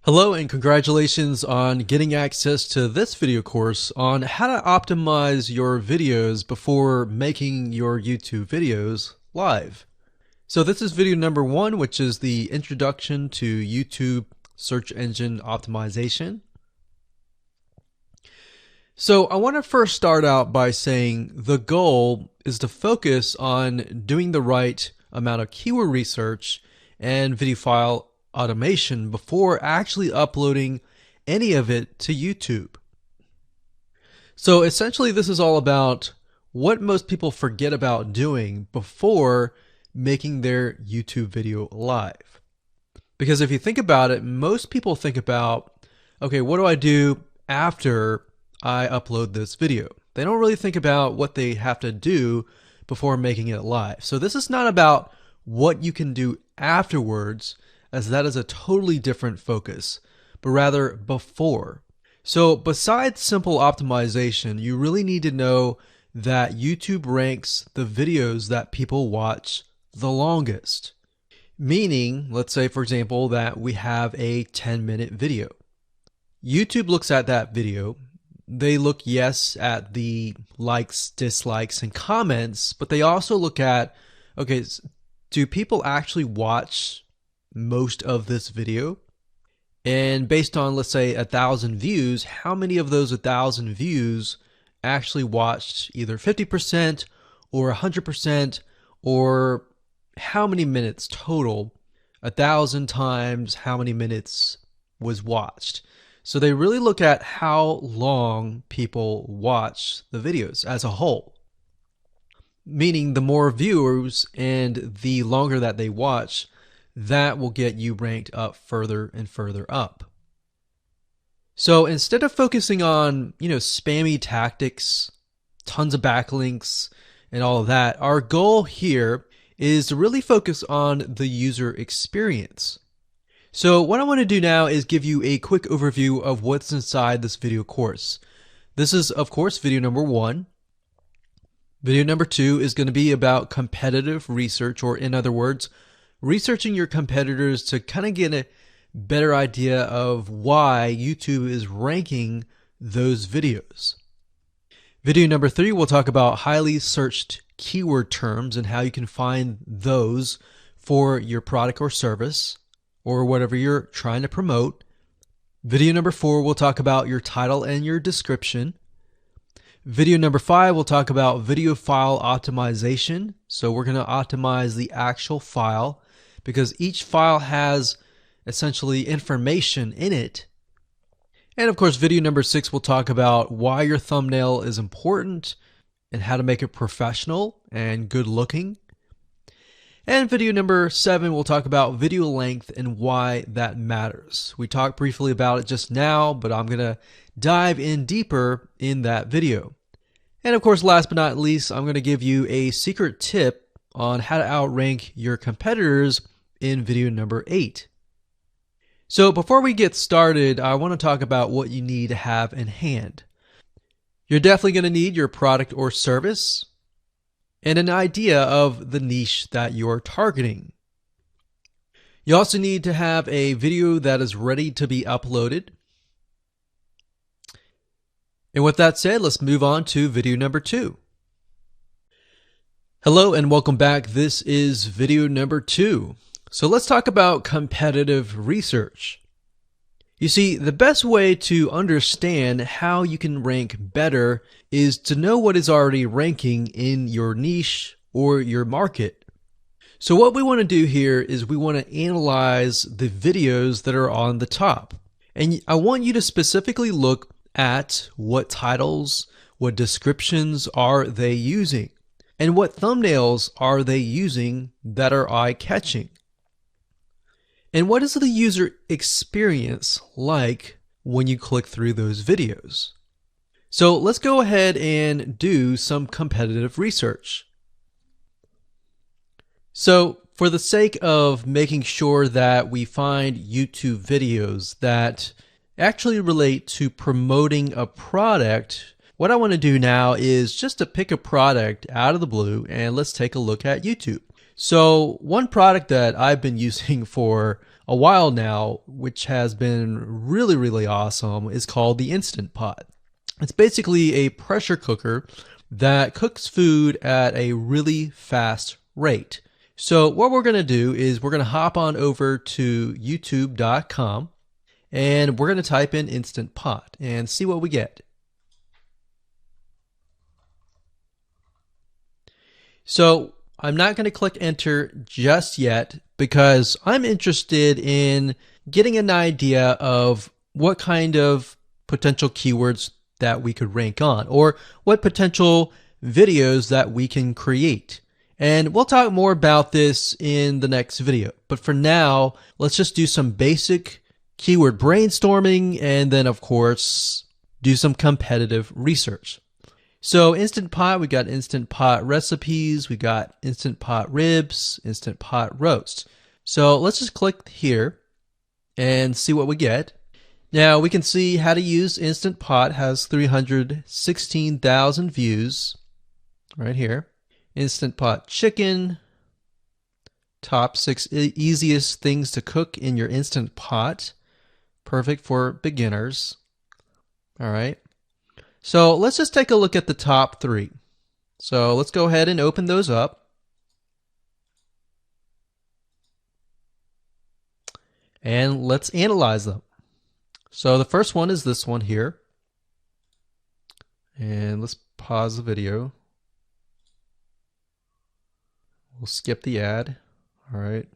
Hello and congratulations on getting access to this video course on how to optimize your videos before making your YouTube videos live. So this is video number 1, which is the introduction to YouTube search engine optimization. So I want to first start out by saying the goal is to focus on doing the right amount of keyword research and video file automation before actually uploading any of it to YouTube. So essentially this is all about what most people forget about doing before making their YouTube video live. Because if you think about it, most people think about, okay, what do I do after I upload this video? They don't really think about what they have to do before making it live. So this is not about what you can do afterwards, as that is a totally different focus, but rather before. So besides simple optimization, you really need to know that YouTube ranks the videos that people watch the longest. Meaning, let's say for example that we have a 10-minute video. YouTube looks at that video. They look, yes, at the likes, dislikes, and comments, but they also look at, okay, do people actually watch most of this video? And based on, let's say, 1,000 views, how many of those 1,000 views actually watched either 50% or 100%, or how many minutes total? 1,000 times how many minutes was watched. So they really look at how long people watch the videos as a whole. Meaning the more viewers and the longer that they watch, that will get you ranked up further and further up. So instead of focusing on, spammy tactics, tons of backlinks, and all of that, our goal here is to really focus on the user experience. So what I want to do now is give you a quick overview of what's inside this video course. This is, of course, video number 1. Video number 2 is going to be about competitive research, or in other words, researching your competitors to kind of get a better idea of why YouTube is ranking those videos. Video number 3, we'll talk about highly searched keyword terms and how you can find those for your product or service or whatever you're trying to promote. Video number 4, we'll talk about your title and your description. Video number 5, we'll talk about video file optimization. So we're going to optimize the actual file, because each file has essentially information in it. And of course, video number 6 will talk about why your thumbnail is important and how to make it professional and good looking. And video number 7 will talk about video length and why that matters. We talked briefly about it just now, but I'm going to dive in deeper in that video. And of course, last but not least, I'm going to give you a secret tip on how to outrank your competitors in video number 8. So before we get started, I want to talk about what you need to have in hand. You're definitely going to need your product or service and an idea of the niche that you're targeting. You also need to have a video that is ready to be uploaded. And with that said, let's move on to video number 2. Hello and welcome back. This is video number 2. So let's talk about competitive research. You see, the best way to understand how you can rank better is to know what is already ranking in your niche or your market. So what we want to do here is we want to analyze the videos that are on the top. And I want you to specifically look at what titles, what descriptions are they using, and what thumbnails are they using that are eye-catching. And what is the user experience like when you click through those videos? So let's go ahead and do some competitive research. So for the sake of making sure that we find YouTube videos that actually relate to promoting a product, what I want to do now is just to pick a product out of the blue and let's take a look at YouTube. So one product that I've been using for a while now, which has been really, really awesome, is called the Instant Pot. It's basically a pressure cooker that cooks food at a really fast rate. So what we're going to do is we're going to hop on over to youtube.com and we're going to type in Instant Pot and see what we get. So I'm not going to click enter just yet because I'm interested in getting an idea of what kind of potential keywords that we could rank on, or what potential videos that we can create. And we'll talk more about this in the next video. But for now, let's just do some basic keyword brainstorming and then, of course, do some competitive research. So Instant Pot, we got Instant Pot recipes, we got Instant Pot ribs, Instant Pot roast. So let's just click here and see what we get. Now we can see how to use Instant Pot has 316,000 views right here. Instant Pot chicken, top 6 easiest things to cook in your Instant Pot. Perfect for beginners. All right. So let's just take a look at the top 3. So let's go ahead and open those up. And let's analyze them. So the first one is this one here. And let's pause the video. We'll skip the ad. All right.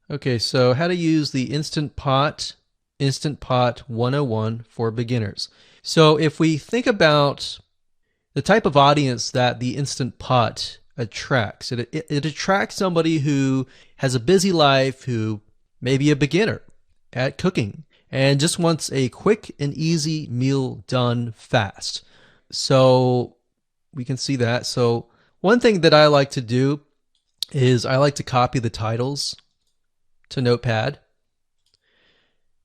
Okay, so how to use the Instant Pot 101 for beginners. So if we think about the type of audience that the Instant Pot attracts, it attracts somebody who has a busy life, who may be a beginner at cooking and just wants a quick and easy meal done fast. So we can see that. So one thing that I like to do is I like to copy the titles to Notepad.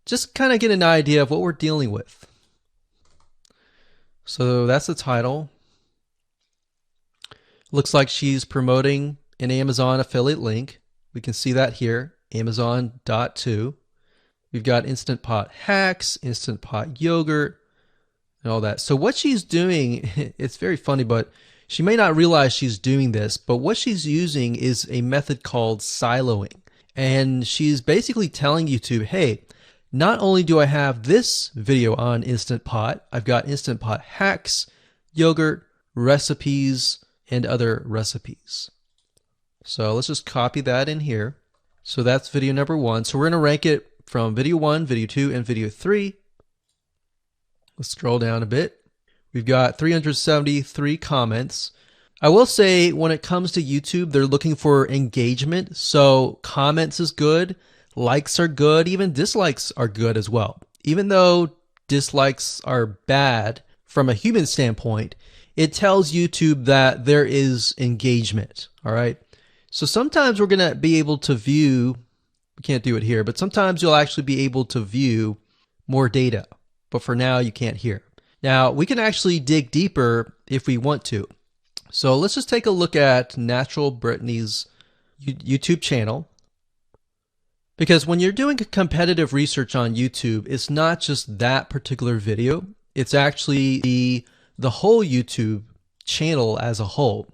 Just kind of get an idea of what we're dealing with. So that's the title. Looks like she's promoting an Amazon affiliate link. We can see that here, Amazon.to. We've got Instant Pot hacks, Instant Pot yogurt, and all that. So what she's doing, it's very funny, but she may not realize she's doing this, but what she's using is a method called siloing. And she's basically telling YouTube, hey, not only do I have this video on Instant Pot, I've got Instant Pot hacks, yogurt, recipes, and other recipes. So let's just copy that in here. So that's video number 1. So we're going to rank it from video 1, video 2, and video 3. Let's scroll down a bit. We've got 373 comments. I will say when it comes to YouTube, they're looking for engagement. So comments is good, likes are good, even dislikes are good as well. Even though dislikes are bad from a human standpoint, it tells YouTube that there is engagement. All right. So sometimes we're going to be able to view, we can't do it here, but sometimes you'll actually be able to view more data. But for now, you can't hear. Now, we can actually dig deeper if we want to. So let's just take a look at Natural Brittany's YouTube channel. Because when you're doing competitive research on YouTube, it's not just that particular video. It's actually the whole YouTube channel as a whole.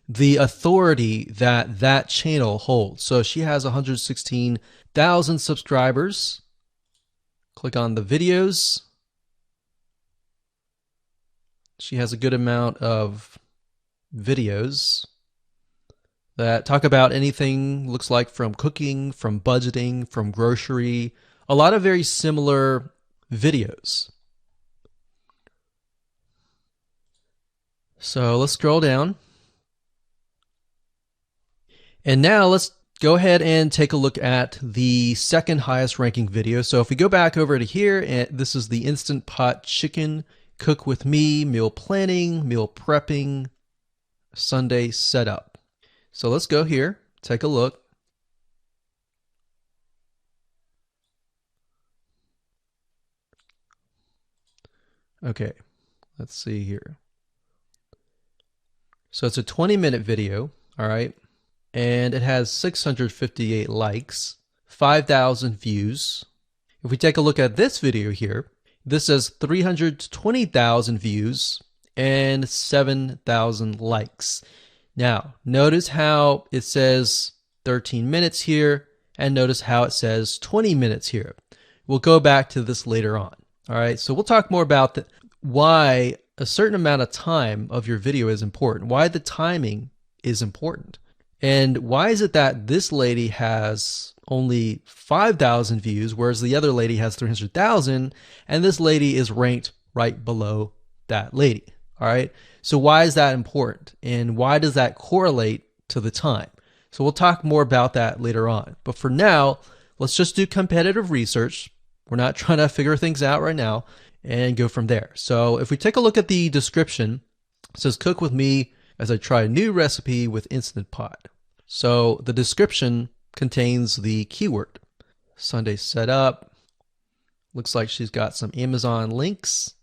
The authority that that channel holds. So she has 116,000 subscribers. Click on the videos. She has a good amount of videos that talk about anything, looks like from cooking, from budgeting, from grocery, a lot of very similar videos. So let's scroll down. And now let's go ahead and take a look at the second highest ranking video. So if we go back over to here, and this is the Instant Pot chicken, cook with me, meal planning, meal prepping, Sunday setup. So let's go here, take a look. Okay, let's see here. So it's a 20-minute video, all right? And it has 658 likes, 5,000 views. If we take a look at this video here, this has 320,000 views and 7,000 likes. Now, notice how it says 13 minutes here, and notice how it says 20 minutes here. We'll go back to this later on. All right, so we'll talk more about why a certain amount of time of your video is important, why the timing is important. And why is it that this lady has only 5,000 views, whereas the other lady has 300,000, and this lady is ranked right below that lady? All right. So why is that important? And why does that correlate to the time? So we'll talk more about that later on. But for now, let's just do competitive research. We're not trying to figure things out right now, and go from there. So if we take a look at the description, it says cook with me as I try a new recipe with Instant Pot. So the description contains the keyword. Sunday setup. Looks like she's got some Amazon links.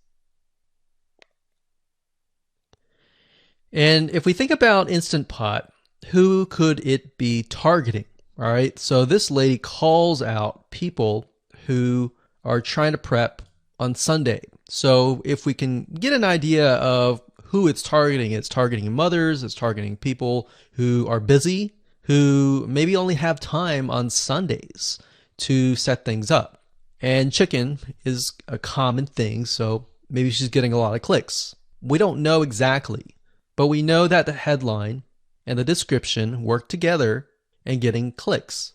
And if we think about Instant Pot, who could it be targeting? All right, so this lady calls out people who are trying to prep on Sunday. So if we can get an idea of who it's targeting mothers, it's targeting people who are busy, who maybe only have time on Sundays to set things up. And chicken is a common thing, so maybe she's getting a lot of clicks. We don't know exactly, but we know that the headline and the description work together and getting clicks.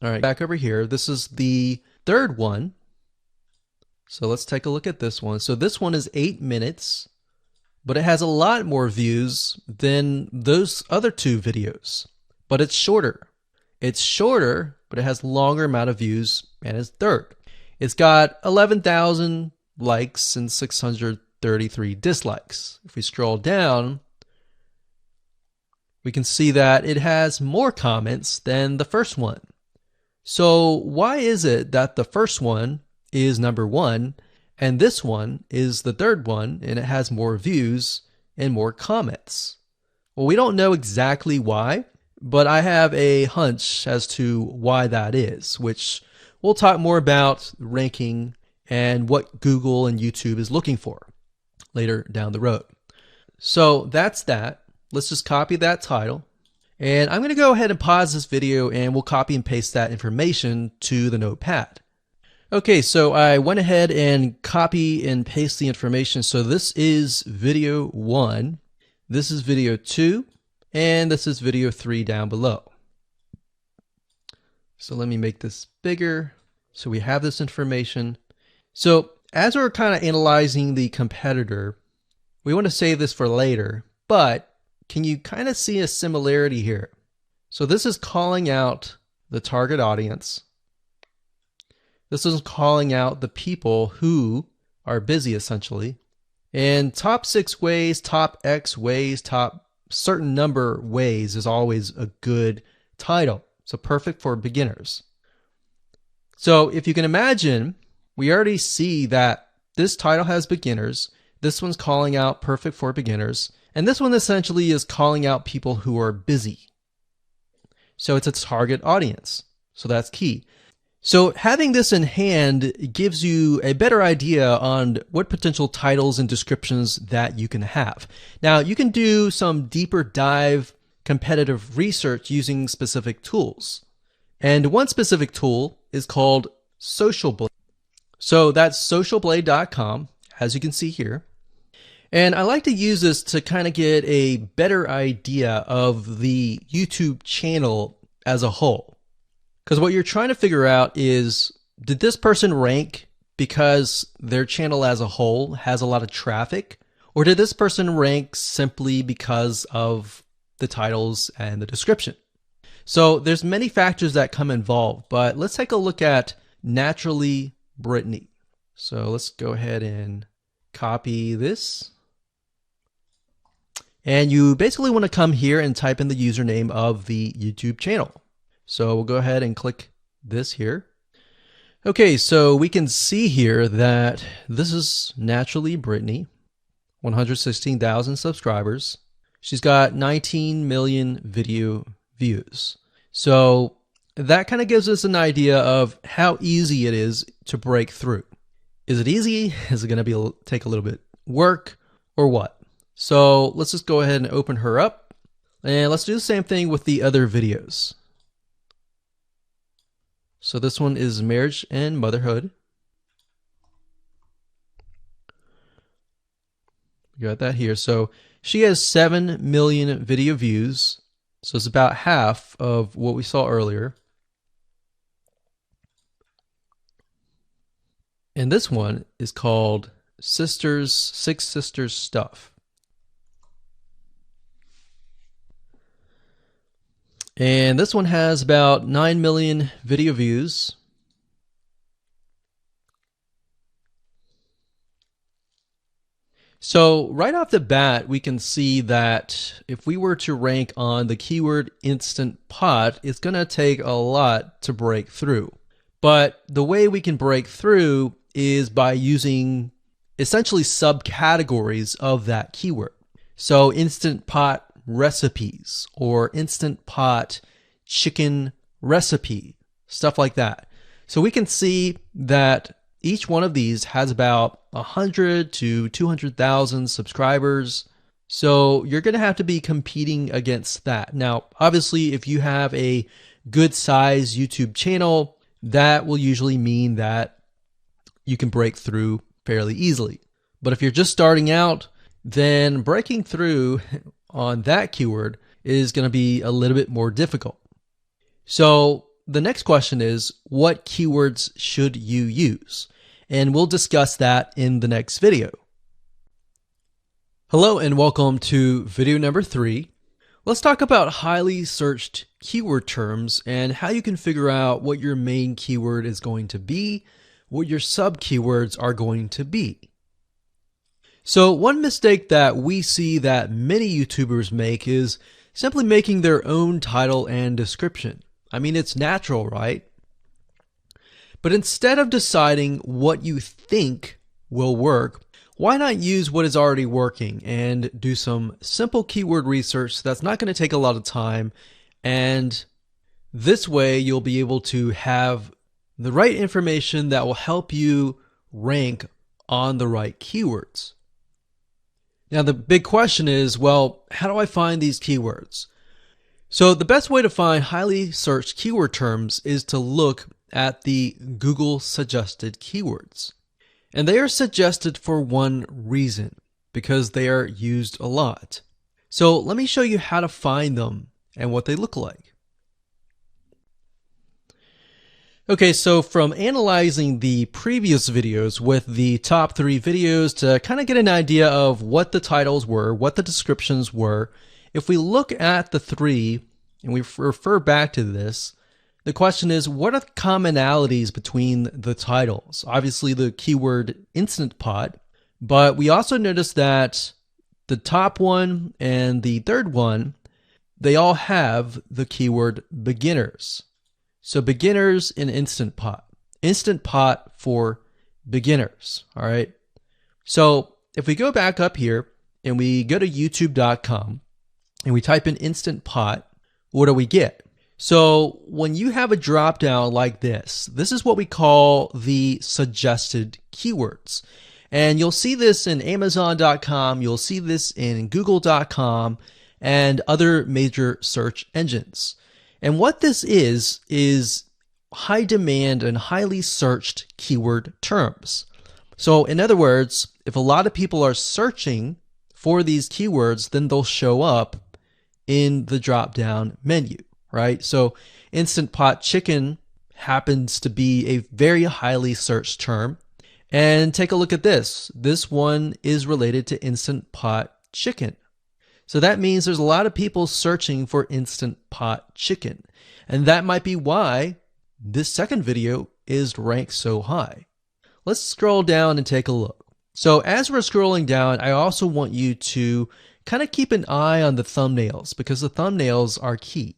All right, back over here, this is the third one. So let's take a look at this one. So this one is 8 minutes, but it has a lot more views than those other two videos, but it's shorter. It's shorter, but it has longer amount of views, and it's third. It's got 11,000 likes and 633 dislikes. If we scroll down, we can see that it has more comments than the first one. So why is it that the first one is number one and this one is the third one and it has more views and more comments? Well, we don't know exactly why, but I have a hunch as to why that is, which we'll talk more about ranking and what Google and YouTube is looking for later down the road. So that's that. Let's just copy that title. And I'm going to go ahead and pause this video and we'll copy and paste that information to the notepad. Okay, so I went ahead and copy and paste the information. So this is video 1, this is video 2, and this is video 3 down below. So let me make this bigger so we have this information. So as we're kind of analyzing the competitor, we want to save this for later, but can you kind of see a similarity here? So this is calling out the target audience. This is calling out the people who are busy, essentially. And top 6 ways, top X ways, top certain number ways is always a good title. So perfect for beginners. So if you can imagine, we already see that this title has beginners. This one's calling out perfect for beginners. And this one essentially is calling out people who are busy. So it's a target audience. So that's key. So having this in hand gives you a better idea on what potential titles and descriptions that you can have. Now, you can do some deeper dive competitive research using specific tools. And one specific tool is called Social Blade. So that's socialblade.com, as you can see here. And I like to use this to kind of get a better idea of the YouTube channel as a whole. Because what you're trying to figure out is, did this person rank because their channel as a whole has a lot of traffic? Or did this person rank simply because of the titles and the description? So there's many factors that come involved, but let's take a look at Naturally Brittany. So let's go ahead and copy this. And you basically want to come here and type in the username of the YouTube channel. So we'll go ahead and click this here. Okay, so we can see here that this is Naturally Brittany, 116,000 subscribers. She's got 19 million video views. So that kind of gives us an idea of how easy it is to break through. Is it easy? Is it going to take a little bit work or what? So let's just go ahead and open her up, and let's do the same thing with the other videos. So this one is marriage and motherhood. We got that here. So she has 7 million video views. So it's about half of what we saw earlier. And this one is called Six Sisters Stuff. And this one has about 9 million video views. So right off the bat, we can see that if we were to rank on the keyword Instant Pot, it's going to take a lot to break through. But the way we can break through is by using essentially subcategories of that keyword. So Instant Pot recipes or Instant Pot chicken recipe, stuff like that. So we can see that each one of these has about 100 to 200,000 subscribers. So you're going to have to be competing against that. Now, obviously, if you have a good size YouTube channel, that will usually mean that you can break through fairly easily. But if you're just starting out, then breaking through on that keyword is going to be a little bit more difficult. So the next question is, what keywords should you use? And we'll discuss that in the next video. Hello and welcome to video number 3. Let's talk about highly searched keyword terms and how you can figure out what your main keyword is going to be, what your sub keywords are going to be. So one mistake that we see that many YouTubers make is simply making their own title and description. I mean, it's natural, right? But instead of deciding what you think will work, why not use what is already working and do some simple keyword research that's not going to take a lot of time, and this way you'll be able to have the right information that will help you rank on the right keywords. Now the big question is, well, how do I find these keywords? So the best way to find highly searched keyword terms is to look at the Google suggested keywords. And they are suggested for one reason, because they are used a lot. So let me show you how to find them and what they look like. Okay, so from analyzing the previous videos with the top 3 videos to kind of get an idea of what the titles were, what the descriptions were, if we look at the 3 and we refer back to this, the question is, what are the commonalities between the titles? Obviously the keyword Instant Pot, but we also notice that the top one and the third one, they all have the keyword beginners. So beginners in Instant Pot. Instant Pot for beginners, all right? So if we go back up here and we go to youtube.com and we type in Instant Pot, what do we get? So when you have a drop down like this is what we call the suggested keywords. And you'll see this in Amazon.com, you'll see this in Google.com and other major search engines. And what this is high demand and highly searched keyword terms. So in other words, if a lot of people are searching for these keywords, then they'll show up in the drop down menu. Right? So Instant Pot chicken happens to be a very highly searched term. And take a look at this. This one is related to Instant Pot chicken. So that means there's a lot of people searching for Instant Pot chicken. And that might be why this second video is ranked so high. Let's scroll down and take a look. So as we're scrolling down, I also want you to kind of keep an eye on the thumbnails, because the thumbnails are key.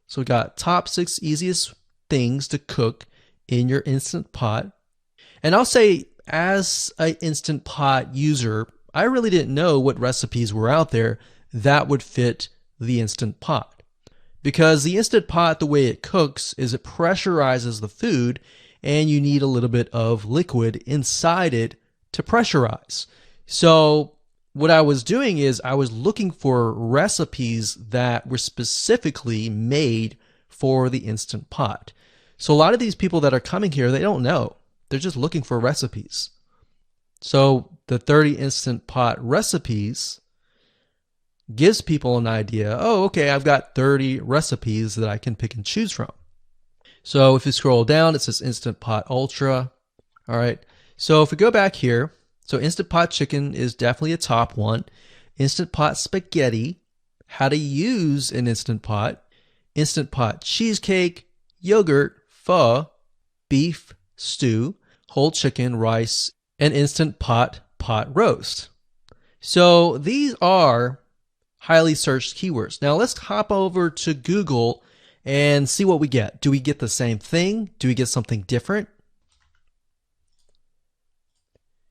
So we got top 6 easiest things to cook in your Instant Pot. And I'll say, as an Instant Pot user, I really didn't know what recipes were out there that would fit the Instant Pot. Because the Instant Pot, the way it cooks is it pressurizes the food, and you need a little bit of liquid inside it to pressurize. So what I was doing is I was looking for recipes that were specifically made for the Instant Pot. So a lot of these people that are coming here, they don't know. They're just looking for recipes. So the 30 Instant Pot recipes gives people an idea. Oh, okay, I've got 30 recipes that I can pick and choose from. So if you scroll down, it says Instant Pot Ultra. All right. So if we go back here, so Instant Pot Chicken is definitely a top one. Instant Pot Spaghetti, how to use an Instant Pot. Instant Pot Cheesecake, Yogurt, Pho, Beef Stew, Whole Chicken, Rice, and Instant Pot Roast. So these are highly searched keywords. Now let's hop over to Google and see what we get. Do we get the same thing? Do we get something different?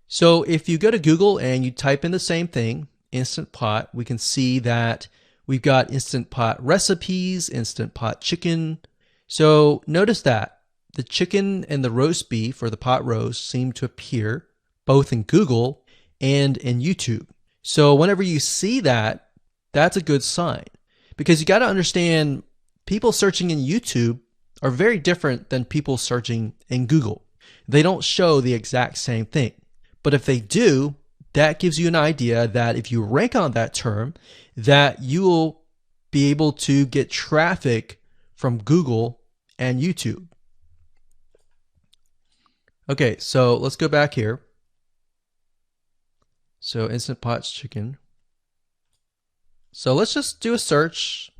So if you go to Google and you type in the same thing, Instant Pot, we can see that we've got Instant Pot recipes, Instant Pot chicken. So notice that the chicken and the roast beef or the pot roast seem to appear both in Google and in YouTube. So whenever you see that, that's a good sign, because you got to understand people searching in YouTube are very different than people searching in Google. They don't show the exact same thing. But if they do, that gives you an idea that if you rank on that term, that you will be able to get traffic from Google and YouTube. Okay, so let's go back here. So Instant Pot Chicken. So let's just do a search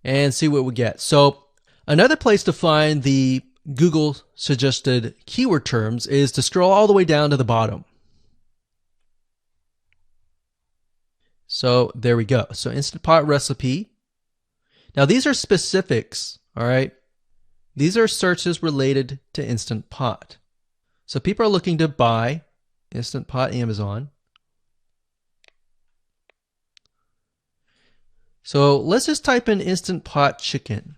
and see what we get. So another place to find the Google suggested keyword terms is to scroll all the way down to the bottom. So there we go. So Instant Pot recipe. Now these are specifics, all right? These are searches related to Instant Pot. So people are looking to buy Instant Pot Amazon. So let's just type in Instant Pot Chicken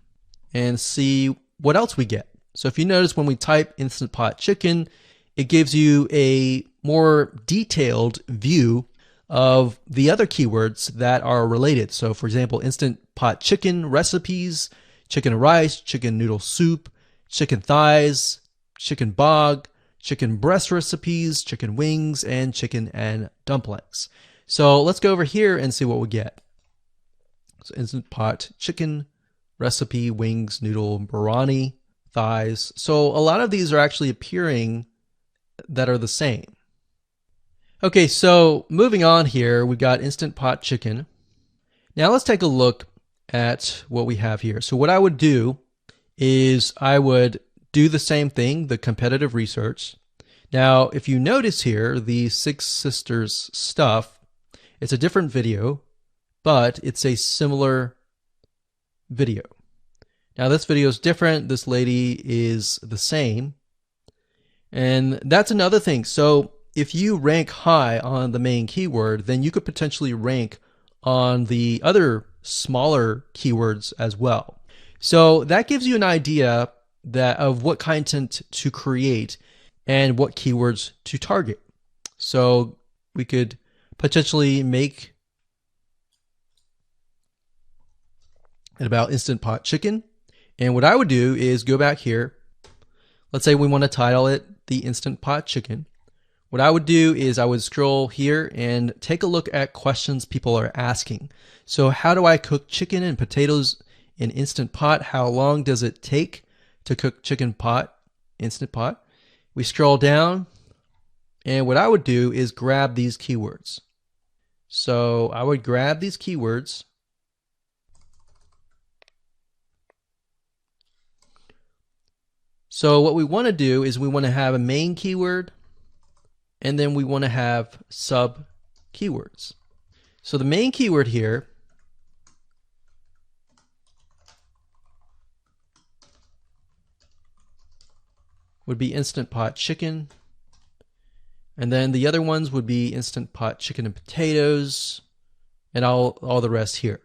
and see what else we get. So if you notice, when we type Instant Pot Chicken, it gives you a more detailed view of the other keywords that are related. So for example, Instant Pot Chicken recipes, chicken and rice, chicken noodle soup, chicken thighs, chicken bog, chicken breast recipes, chicken wings, and chicken and dumplings. So let's go over here and see what we get. So Instant Pot Chicken recipe, wings, noodle, biryani, thighs. So a lot of these are actually appearing that are the same. Okay, so moving on here, we've got Instant Pot Chicken. Now let's take a look at what we have here. So what I would do is I would do the same thing, the competitive research. Now, if you notice here, the Six Sisters stuff, it's a different video, but it's a similar video. Now this video is different. This lady is the same. And that's another thing. So if you rank high on the main keyword, then you could potentially rank on the other smaller keywords as well. So that gives you an idea of what content to create and what keywords to target. So we could potentially make it about Instant Pot Chicken. And what I would do is go back here. Let's say we want to title it the Instant Pot Chicken. What I would do is I would scroll here and take a look at questions people are asking. So how do I cook chicken and potatoes in Instant Pot? How long does it take to cook chicken pot, Instant Pot? We scroll down, and what I would do is grab these keywords. So I would grab these keywords. So what we want to do is we want to have a main keyword, and then we want to have sub keywords. So the main keyword here would be Instant Pot Chicken. And then the other ones would be Instant Pot chicken and potatoes, and all the rest here.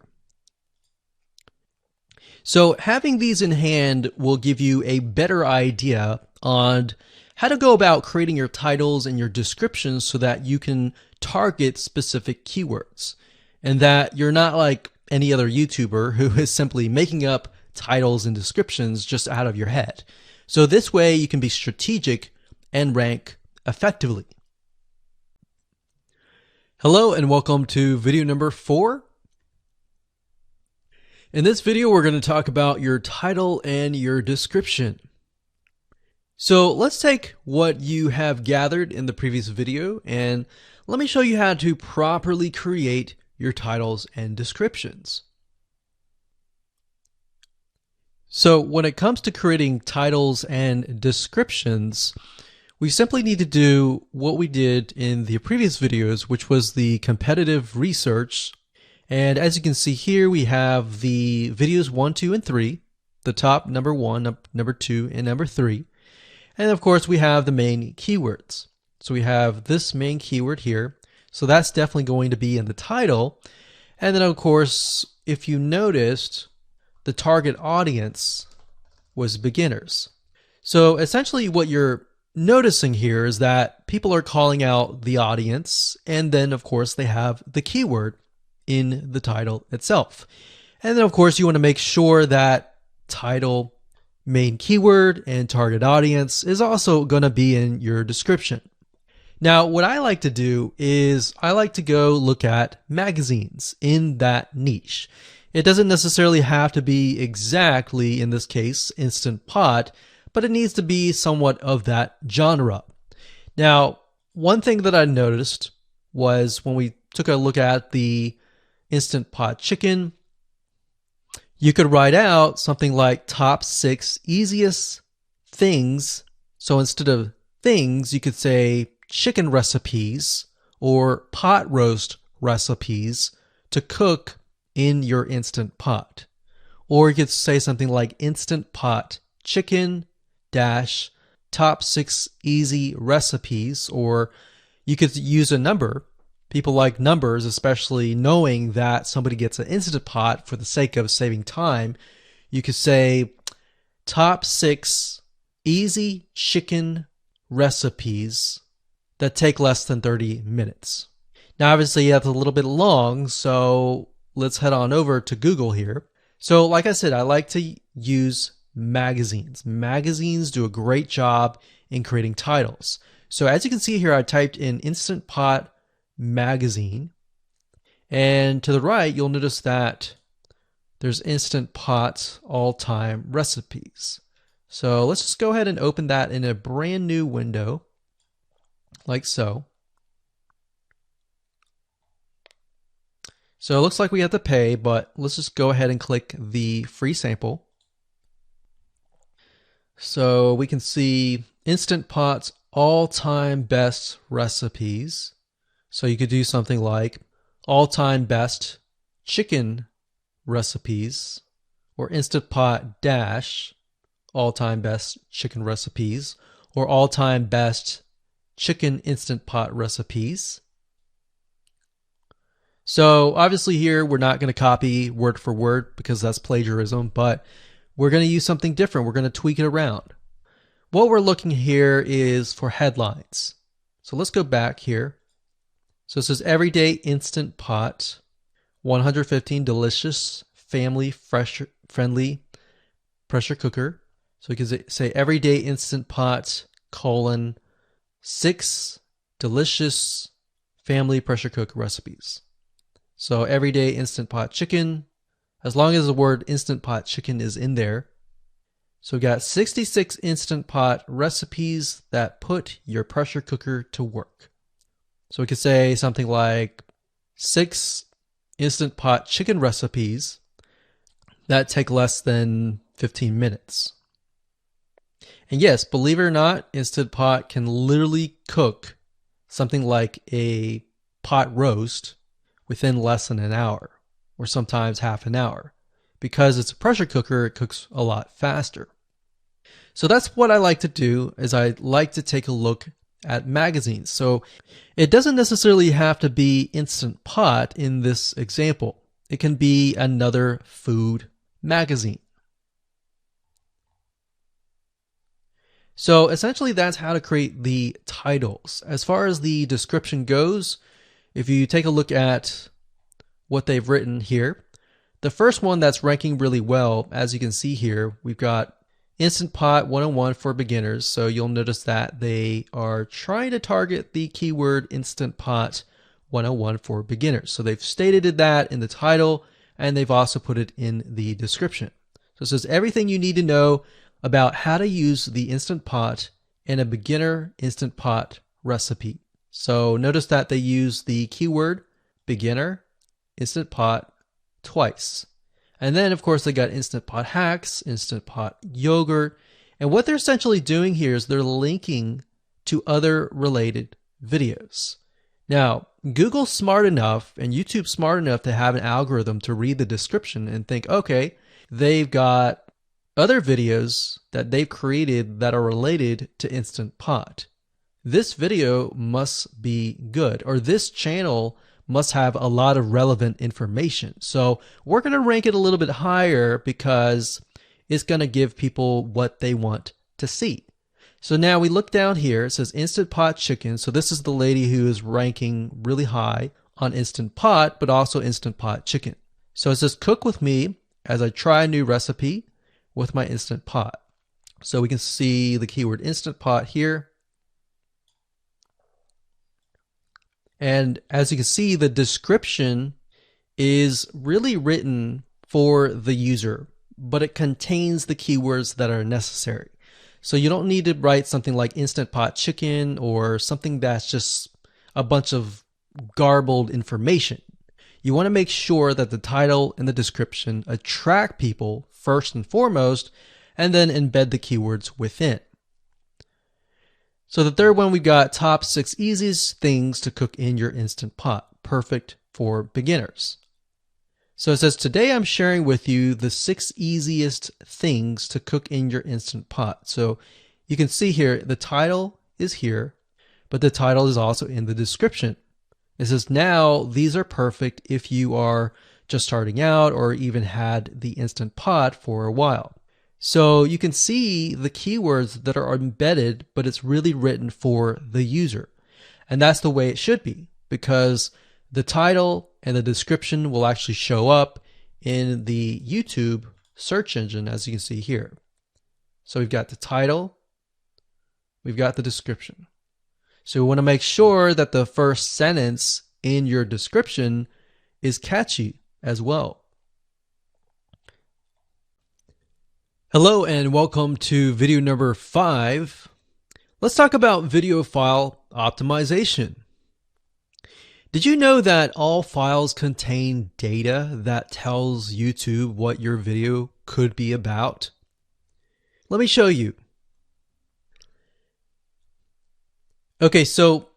So having these in hand will give you a better idea on how to go about creating your titles and your descriptions so that you can target specific keywords, and that you're not like any other YouTuber who is simply making up titles and descriptions just out of your head. So this way you can be strategic and rank effectively. Hello and welcome to video number 4. In this video, we're going to talk about your title and your description. So let's take what you have gathered in the previous video and let me show you how to properly create your titles and descriptions. So when it comes to creating titles and descriptions, we simply need to do what we did in the previous videos, which was the competitive research. And as you can see here, we have the videos 1, 2, and 3, the top number 1, number 2, and number 3. And of course, we have the main keywords. So we have this main keyword here. So that's definitely going to be in the title. And then of course, if you noticed, the target audience was beginners. So essentially what you're noticing here is that people are calling out the audience, and then of course they have the keyword in the title itself. And then of course you want to make sure that title, main keyword, and target audience is also going to be in your description. Now what I like to do is I like to go look at magazines in that niche. It doesn't necessarily have to be exactly, in this case, Instant Pot, but it needs to be somewhat of that genre. Now, one thing that I noticed was when we took a look at the Instant Pot chicken, you could write out something like top 6 easiest things. So instead of things, you could say chicken recipes or pot roast recipes to cook in your Instant Pot. Or you could say something like Instant Pot chicken dash top 6 easy recipes, or you could use a number. People like numbers, especially knowing that somebody gets an Instant Pot for the sake of saving time. You could say top 6 easy chicken recipes that take less than 30 minutes. Now obviously that's a little bit long, so let's head on over to Google here. So like I said, I like to use magazines. Magazines do a great job in creating titles. So as you can see here, I typed in Instant Pot magazine, and to the right you'll notice that there's Instant Pot all-time recipes. So let's just go ahead and open that in a brand new window like so. So it looks like we have to pay, but let's just go ahead and click the free sample. So we can see Instant Pot's all-time best recipes. So you could do something like all-time best chicken recipes, or Instant Pot dash all-time best chicken recipes, or all-time best chicken Instant Pot recipes. So obviously here we're not going to copy word for word because that's plagiarism, but we're going to use something different. We're going to tweak it around. What we're looking here is for headlines. So let's go back here. So it says everyday Instant Pot, 115 delicious, family friendly pressure cooker. So we can say everyday Instant Pot, colon, 6 delicious family pressure cook recipes. So everyday Instant Pot chicken, as long as the word Instant Pot chicken is in there. So we got 66 Instant Pot recipes that put your pressure cooker to work. So we could say something like 6 Instant Pot chicken recipes that take less than 15 minutes. And yes, believe it or not, Instant Pot can literally cook something like a pot roast within less than an hour, or sometimes half an hour. Because it's a pressure cooker, it cooks a lot faster. So that's what I like to do, is I like to take a look at magazines. So it doesn't necessarily have to be Instant Pot in this example. It can be another food magazine. So essentially that's how to create the titles. As far as the description goes, if you take a look at what they've written here, the first one that's ranking really well, as you can see here, we've got Instant Pot 101 for beginners. So you'll notice that they are trying to target the keyword Instant Pot 101 for beginners. So they've stated that in the title, and they've also put it in the description. So it says everything you need to know about how to use the Instant Pot in a beginner Instant Pot recipe. So notice that they use the keyword beginner Instant Pot twice. And then of course they got Instant Pot hacks, Instant Pot yogurt. And what they're essentially doing here is they're linking to other related videos. Now, Google's smart enough and YouTube's smart enough to have an algorithm to read the description and think, okay, they've got other videos that they've created that are related to Instant Pot. This video must be good, or this channel must have a lot of relevant information. So we're going to rank it a little bit higher because it's going to give people what they want to see. So now we look down here, it says Instant Pot chicken. So this is the lady who is ranking really high on Instant Pot, but also Instant Pot chicken. So it says cook with me as I try a new recipe with my Instant Pot. So we can see the keyword Instant Pot here. And as you can see, the description is really written for the user, but it contains the keywords that are necessary. So you don't need to write something like Instant Pot chicken or something that's just a bunch of garbled information. You want to make sure that the title and the description attract people first and foremost, and then embed the keywords within. So the third one, we got top 6 easiest things to cook in your Instant Pot, perfect for beginners. So it says, today I'm sharing with you the 6 easiest things to cook in your Instant Pot. So you can see here, the title is here, but the title is also in the description. It says, now these are perfect if you are just starting out or even had the Instant Pot for a while. So you can see the keywords that are embedded, but it's really written for the user. And that's the way it should be, because the title and the description will actually show up in the YouTube search engine, as you can see here. So we've got the title, we've got the description. So we want to make sure that the first sentence in your description is catchy as well. Hello and welcome to video number 5. Let's talk about video file optimization. Did you know that all files contain data that tells YouTube what your video could be about? Let me show you. Okay, so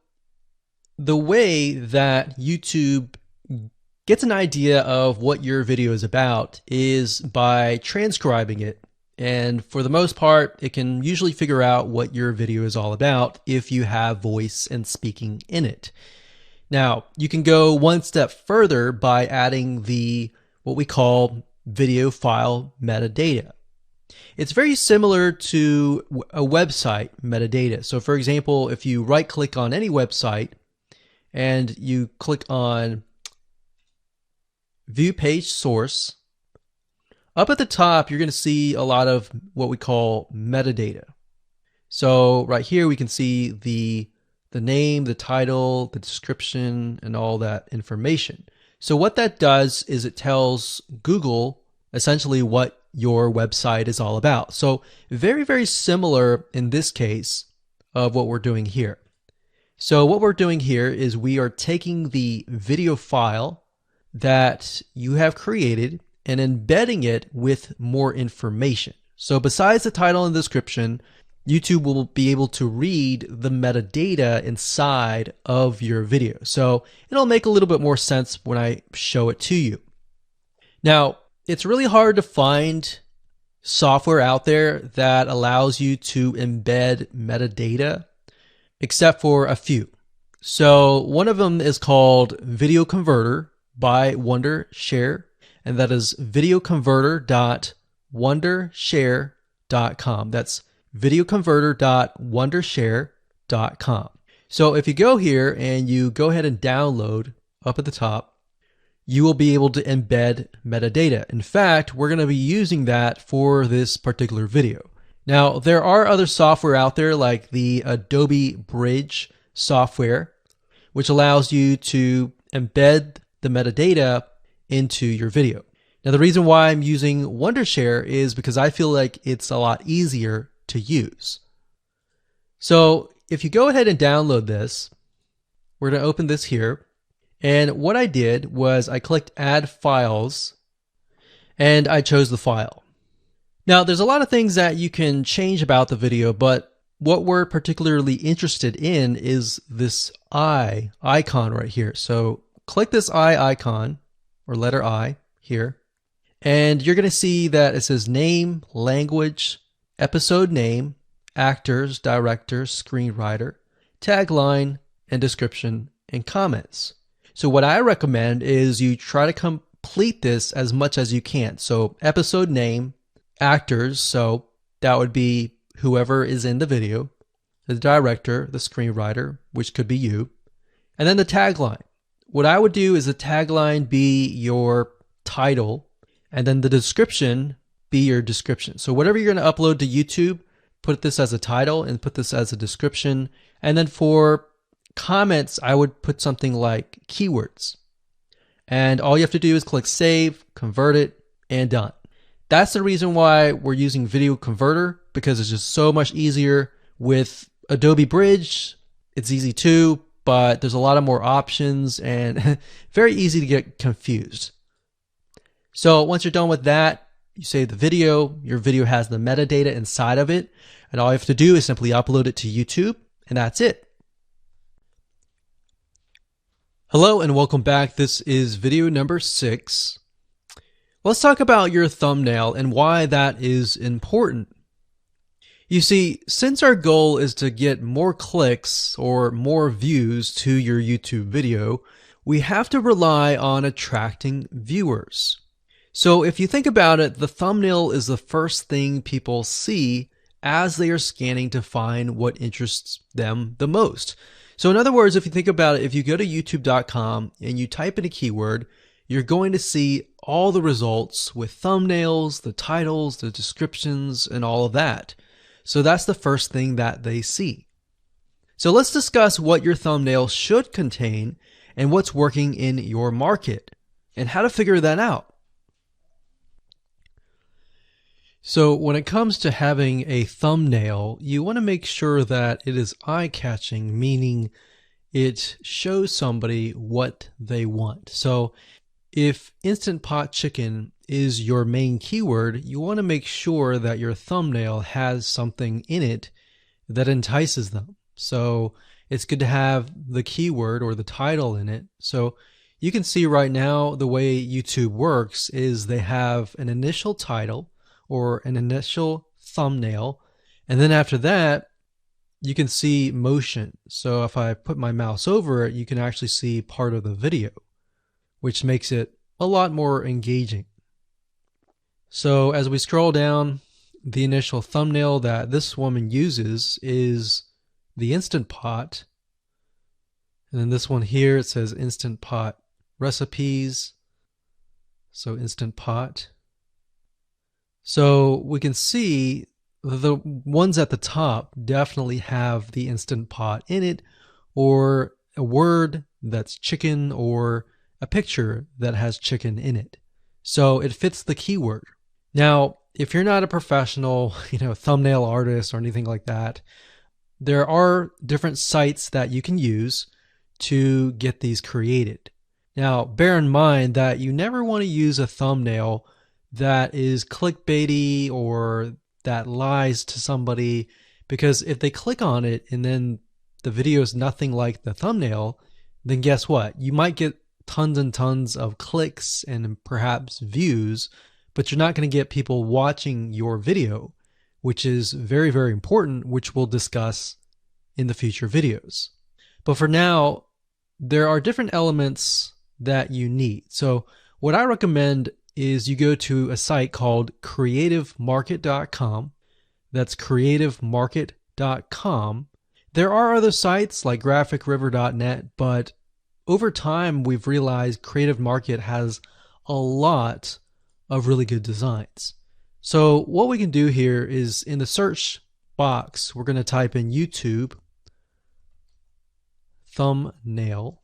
the way that YouTube gets an idea of what your video is about is by transcribing it. And for the most part, it can usually figure out what your video is all about if you have voice and speaking in it. Now, you can go one step further by adding the what we call video file metadata. It's very similar to a website metadata. So for example, if you right click on any website and you click on View Page Source, up at the top, you're going to see a lot of what we call metadata. So right here, we can see the name, the title, the description, and all that information. So what that does is it tells Google essentially what your website is all about. So very, very similar in this case of what we're doing here. So what we're doing here is we are taking the video file that you have created and embedding it with more information. So besides the title and description, YouTube will be able to read the metadata inside of your video. So it'll make a little bit more sense when I show it to you. Now, it's really hard to find software out there that allows you to embed metadata except for a few. So one of them is called Video Converter by Wondershare, and that is videoconverter.wondershare.com. That's videoconverter.wondershare.com. So if you go here and you go ahead and download up at the top, you will be able to embed metadata. In fact, we're going to be using that for this particular video. Now, there are other software out there like the Adobe Bridge software, which allows you to embed the metadata into your video. Now, the reason why I'm using Wondershare is because I feel like it's a lot easier to use. So if you go ahead and download this, we're going to open this here. And what I did was I clicked Add Files, and I chose the file. Now, there's a lot of things that you can change about the video, but what we're particularly interested in is this I icon right here. So click this I icon, or letter I here, and you're going to see that it says name, language, episode name, actors, directors, screenwriter, tagline, and description, and comments. So what I recommend is you try to complete this as much as you can. So episode name, actors, so that would be whoever is in the video, the director, the screenwriter, which could be you, and then the tagline. What I would do is the tagline be your title, and then the description be your description. So whatever you're going to upload to YouTube, put this as a title and put this as a description. And then for comments, I would put something like keywords. And all you have to do is click save, convert it, and done. That's the reason why we're using Video Converter, because it's just so much easier. With Adobe Bridge, it's easy too, but there's a lot of more options and very easy to get confused. So once you're done with that, you save the video. Your video has the metadata inside of it, and all you have to do is simply upload it to YouTube, and that's it. Hello and welcome back. This is video number 6. Let's talk about your thumbnail and why that is important. You see, since our goal is to get more clicks or more views to your YouTube video, we have to rely on attracting viewers. So if you think about it, the thumbnail is the first thing people see as they are scanning to find what interests them the most. So in other words, if you think about it, if you go to youtube.com and you type in a keyword, you're going to see all the results with thumbnails, the titles, the descriptions, and all of that. So that's the first thing that they see. So let's discuss what your thumbnail should contain and what's working in your market and how to figure that out. So when it comes to having a thumbnail, you want to make sure that it is eye-catching, meaning it shows somebody what they want. So if Instant Pot Chicken is your main keyword, you want to make sure that your thumbnail has something in it that entices them. So it's good to have the keyword or the title in it. So you can see right now the way YouTube works is they have an initial title or an initial thumbnail, and then after that you can see motion. So if I put my mouse over it, you can actually see part of the video, which makes it a lot more engaging. So as we scroll down, the initial thumbnail that this woman uses is the Instant Pot, and then this one here, it says Instant Pot recipes, so Instant Pot. So we can see the ones at the top definitely have the Instant Pot in it, or a word that's chicken, or a picture that has chicken in it. So it fits the keyword. Now, if you're not a professional, thumbnail artist or anything like that, there are different sites that you can use to get these created. Now, bear in mind that you never want to use a thumbnail that is clickbaity or that lies to somebody, because if they click on it and then the video is nothing like the thumbnail, then guess what? You might get tons and tons of clicks and perhaps views, but you're not going to get people watching your video, which is very, very important, which we'll discuss in the future videos. But for now, there are different elements that you need. So what I recommend is you go to a site called creativemarket.com. That's creativemarket.com. There are other sites like graphicriver.net, but over time we've realized Creative Market has a lot of really good designs. So what we can do here is in the search box, we're going to type in YouTube thumbnail.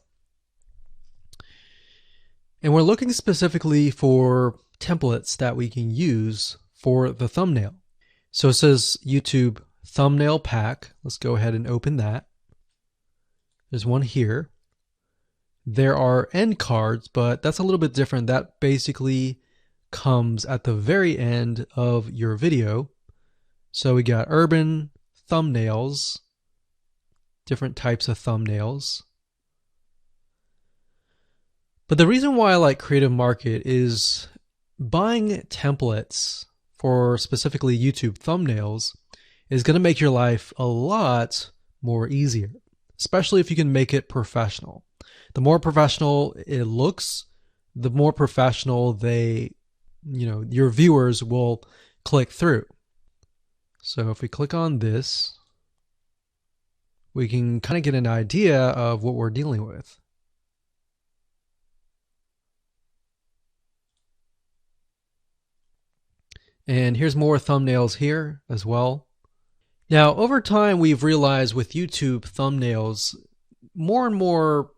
And we're looking specifically for templates that we can use for the thumbnail. So it says YouTube thumbnail pack. Let's go ahead and open that. There's one here. There are end cards, but that's a little bit different. That basically comes at the very end of your video. So we got urban thumbnails, different types of thumbnails. But the reason why I like Creative Market is buying templates for specifically YouTube thumbnails is going to make your life a lot more easier, especially if you can make it professional. The more professional it looks, the more professional your viewers will click through. So if we click on this, we can kind of get an idea of what we're dealing with. And here's more thumbnails here as well. Now, over time, we've realized with YouTube thumbnails, more and more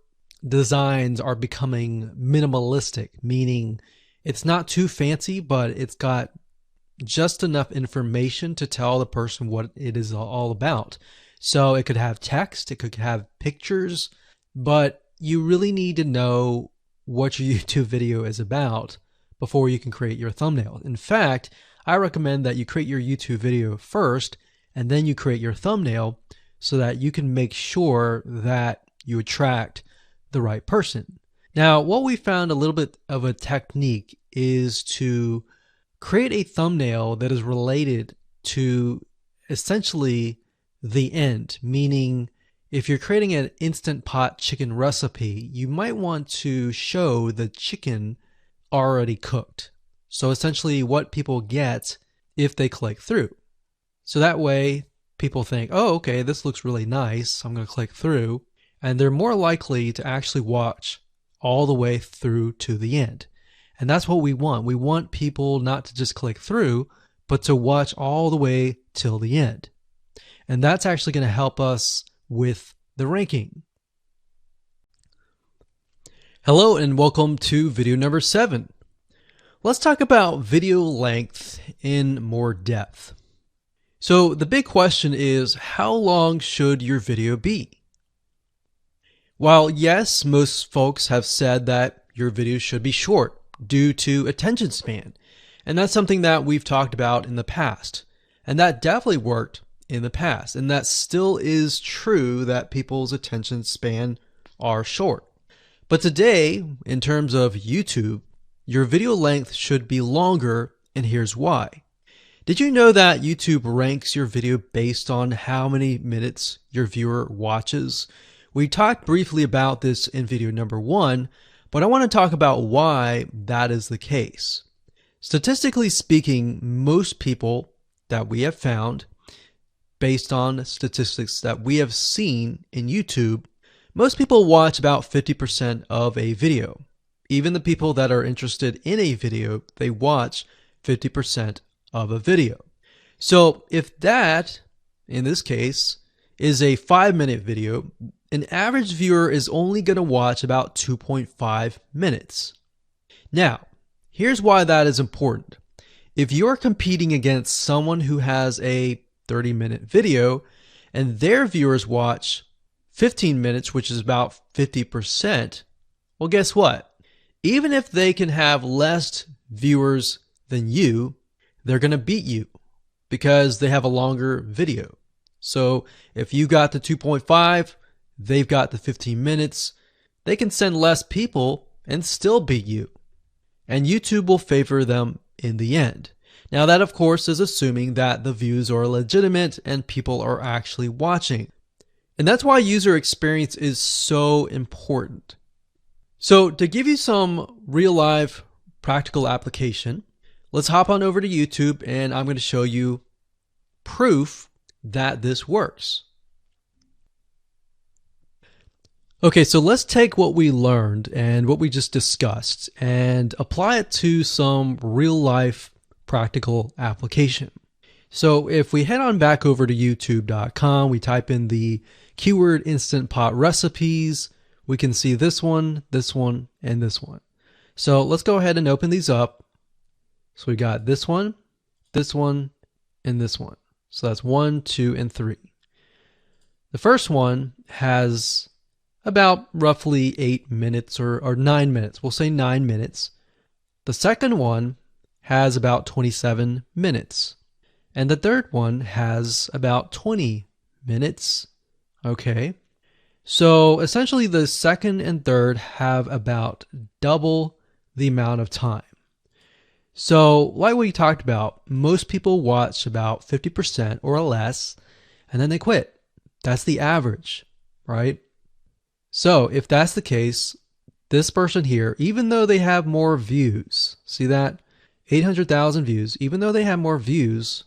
designs are becoming minimalistic, meaning it's not too fancy, but it's got just enough information to tell the person what it is all about. So it could have text, it could have pictures, but you really need to know what your YouTube video is about before you can create your thumbnail. In fact, I recommend that you create your YouTube video first and then you create your thumbnail so that you can make sure that you attract the right person. Now, what we found a little bit of a technique is to create a thumbnail that is related to essentially the end, meaning if you're creating an Instant Pot chicken recipe, you might want to show the chicken already cooked. So essentially what people get if they click through. So that way people think, oh, okay, this looks really nice. I'm going to click through. And they're more likely to actually watch all the way through to the end. And that's what we want. We want people not to just click through, but to watch all the way till the end. And that's actually going to help us with the ranking. Hello and welcome to video number 7. Let's talk about video length in more depth. So the big question is, how long should your video be? While yes, most folks have said that your video should be short due to attention span, and that's something that we've talked about in the past, and that definitely worked in the past, and that still is true that people's attention span are short. But today, in terms of YouTube, your video length should be longer, and here's why. Did you know that YouTube ranks your video based on how many minutes your viewer watches? We talked briefly about this in video number 1, but I want to talk about why that is the case. Statistically speaking, most people that we have found, based on statistics that we have seen in YouTube, most people watch about 50% of a video. Even the people that are interested in a video, they watch 50% of a video. So if that, in this case, is a 5-minute video, an average viewer is only going to watch about 2.5 minutes. Now, here's why that is important. If you're competing against someone who has a 30-minute video and their viewers watch 15 minutes, which is about 50%, well, guess what? Even if they can have less viewers than you, they're going to beat you because they have a longer video. So if you got the 2.5, they've got the 15 minutes, they can send less people and still beat you. And YouTube will favor them in the end. Now that, of course, is assuming that the views are legitimate and people are actually watching. And that's why user experience is so important. So to give you some real life practical application, let's hop on over to YouTube and I'm going to show you proof that this works. Okay, so let's take what we learned and what we just discussed and apply it to some real life practical application. So if we head on back over to youtube.com, we type in the keyword Instant Pot recipes, we can see this one, and this one. So let's go ahead and open these up. So we got this one, and this one. So that's 1, 2, and 3. The first one has about roughly 8 minutes or 9 minutes. We'll say 9 minutes. The second one has about 27 minutes. And the third one has about 20 minutes. Okay. So essentially the second and third have about double the amount of time. So like we talked about, most people watch about 50% or less, and then they quit. That's the average, right? So if that's the case, this person here, even though they have more views, see that? 800,000 views, even though they have more views,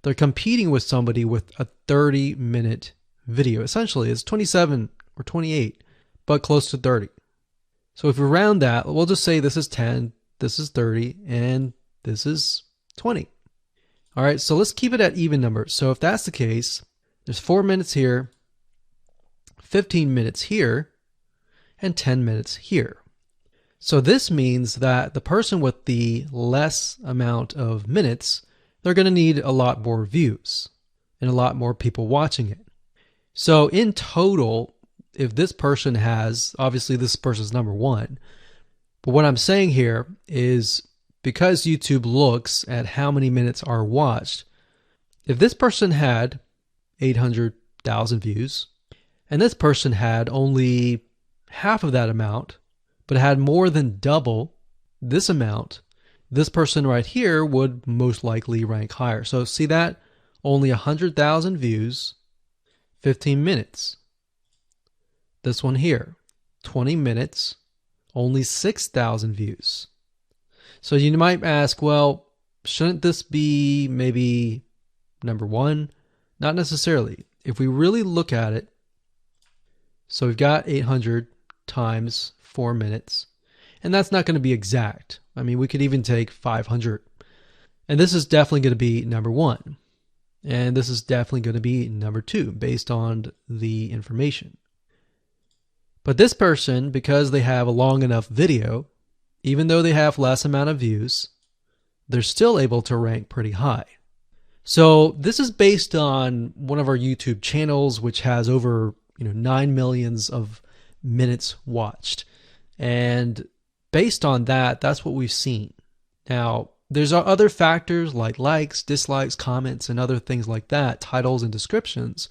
they're competing with somebody with a 30-minute video. Essentially, it's 27 or 28, but close to 30. So if we round that, we'll just say this is 10, this is 30, and this is 20. All right, so let's keep it at even numbers. So if that's the case, there's 4 minutes here, 15 minutes here, and 10 minutes here. So this means that the person with the less amount of minutes, they're going to need a lot more views and a lot more people watching it. So in total, if this person has, obviously this person's number one, but what I'm saying here is because YouTube looks at how many minutes are watched, if this person had 800,000 views and this person had only half of that amount, but had more than double this amount, this person right here would most likely rank higher. So see that? Only 100,000 views, 15 minutes. This one here, 20 minutes, only 6,000 views. So you might ask, well, shouldn't this be maybe number one? Not necessarily. If we really look at it, so we've got 800 times 4 minutes, and that's not going to be exact. I mean, we could even take 500. And this is definitely going to be number one. And this is definitely going to be number two based on the information. But this person, because they have a long enough video, even though they have less amount of views, they're still able to rank pretty high. So this is based on one of our YouTube channels, which has over 9 million of minutes watched. And based on that, that's what we've seen. Now, there's other factors like likes, dislikes, comments, and other things like that, titles and descriptions.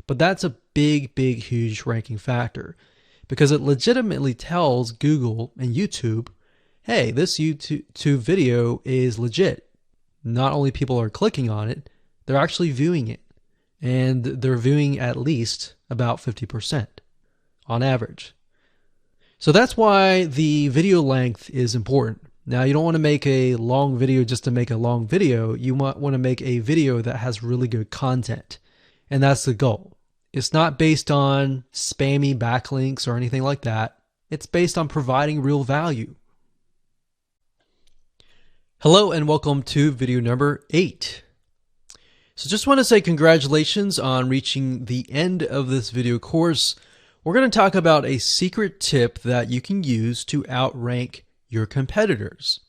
But that's a big, huge ranking factor because it legitimately tells Google and YouTube, hey, this YouTube video is legit. Not only people are clicking on it, they're actually viewing it. And they're viewing at least about 50% on average. So that's why the video length is important. Now, you don't want to make a long video just to make a long video. You might want to make a video that has really good content. And that's the goal. It's not based on spammy backlinks or anything like that. It's based on providing real value. Hello and welcome to video number 8. So just want to say congratulations on reaching the end of this video course. We're going to talk about a secret tip that you can use to outrank your competitors.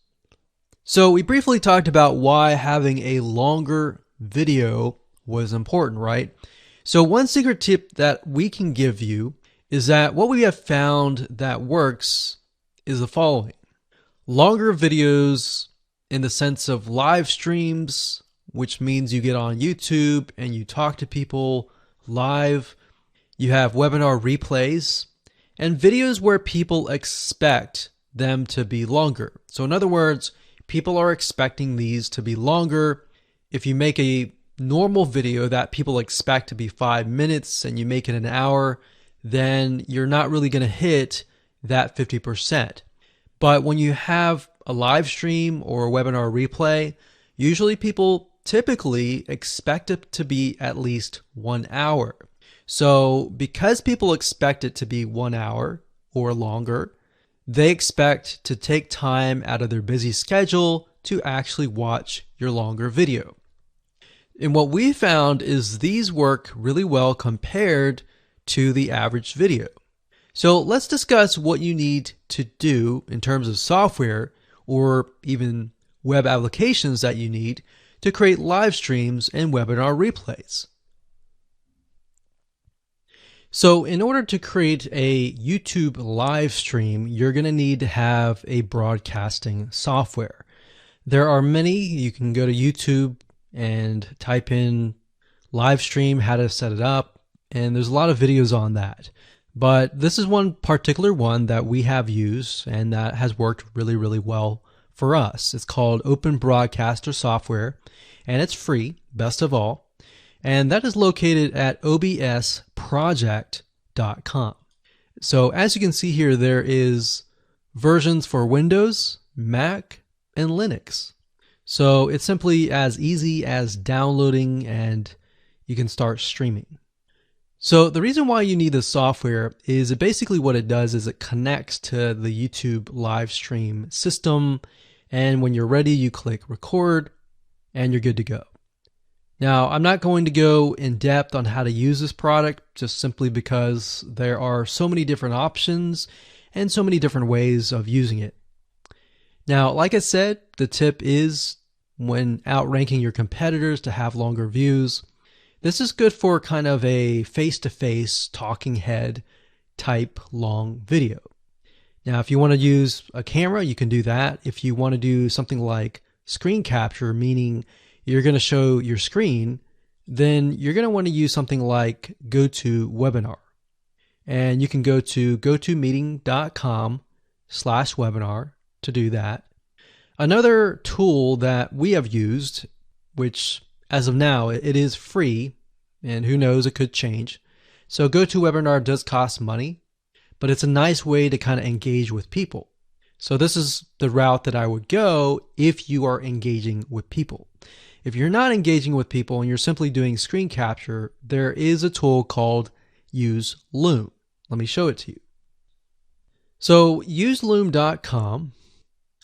So we briefly talked about why having a longer video was important, right? So one secret tip that we can give you is that what we have found that works is the following. Longer videos in the sense of live streams, which means you get on YouTube and you talk to people live. You have webinar replays and videos where people expect them to be longer. So in other words, people are expecting these to be longer. If you make a normal video that people expect to be 5 minutes and you make it an hour, then you're not really going to hit that 50%. But when you have a live stream or a webinar replay, usually people typically expect it to be at least 1 hour. So because people expect it to be 1 hour or longer, they expect to take time out of their busy schedule to actually watch your longer video. And what we found is these work really well compared to the average video. So let's discuss what you need to do in terms of software or even web applications that you need to create live streams and webinar replays. So in order to create a YouTube live stream, you're going to need to have a broadcasting software. There are many. You can go to YouTube and type in live stream, how to set it up, and there's a lot of videos on that. But this is one particular one that we have used and that has worked really, really well for us. It's called Open Broadcaster Software, and it's free, best of all. And that is located at obsproject.com. So as you can see here, there is versions for Windows, Mac, and Linux. So it's simply as easy as downloading and you can start streaming. So the reason why you need this software is basically what it does is it connects to the YouTube live stream system, and when you're ready, you click record and you're good to go. Now, I'm not going to go in depth on how to use this product just simply because there are so many different options and so many different ways of using it. Now, like I said, the tip is when outranking your competitors to have longer views. This is good for kind of a face-to-face talking head type long video. Now, if you want to use a camera, you can do that. If you want to do something like screen capture, meaning you're going to show your screen, then you're going to want to use something like GoToWebinar. And you can go to gotomeeting.com/webinar to do that. Another tool that we have used, which as of now, it is free, and who knows, it could change. So GoToWebinar does cost money, but it's a nice way to kind of engage with people. So this is the route that I would go if you are engaging with people. If you're not engaging with people and you're simply doing screen capture, there is a tool called Use Loom. Let me show it to you. So useloom.com.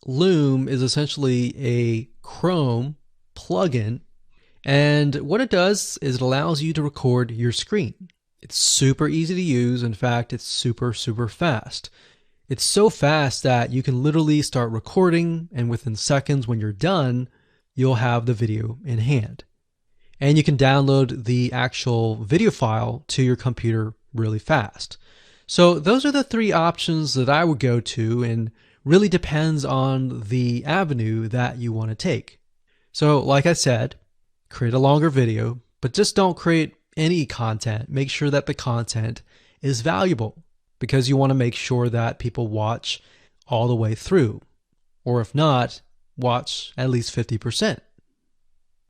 Loom is essentially a Chrome plugin. And what it does is it allows you to record your screen. It's super easy to use. In fact, it's super, super fast. It's so fast that you can literally start recording, and within seconds when you're done, you'll have the video in hand. And you can download the actual video file to your computer really fast. So those are the three options that I would go to, and really depends on the avenue that you want to take. So like I said, create a longer video, but just don't create any content. Make sure that the content is valuable, because you want to make sure that people watch all the way through, or if not, watch at least 50%.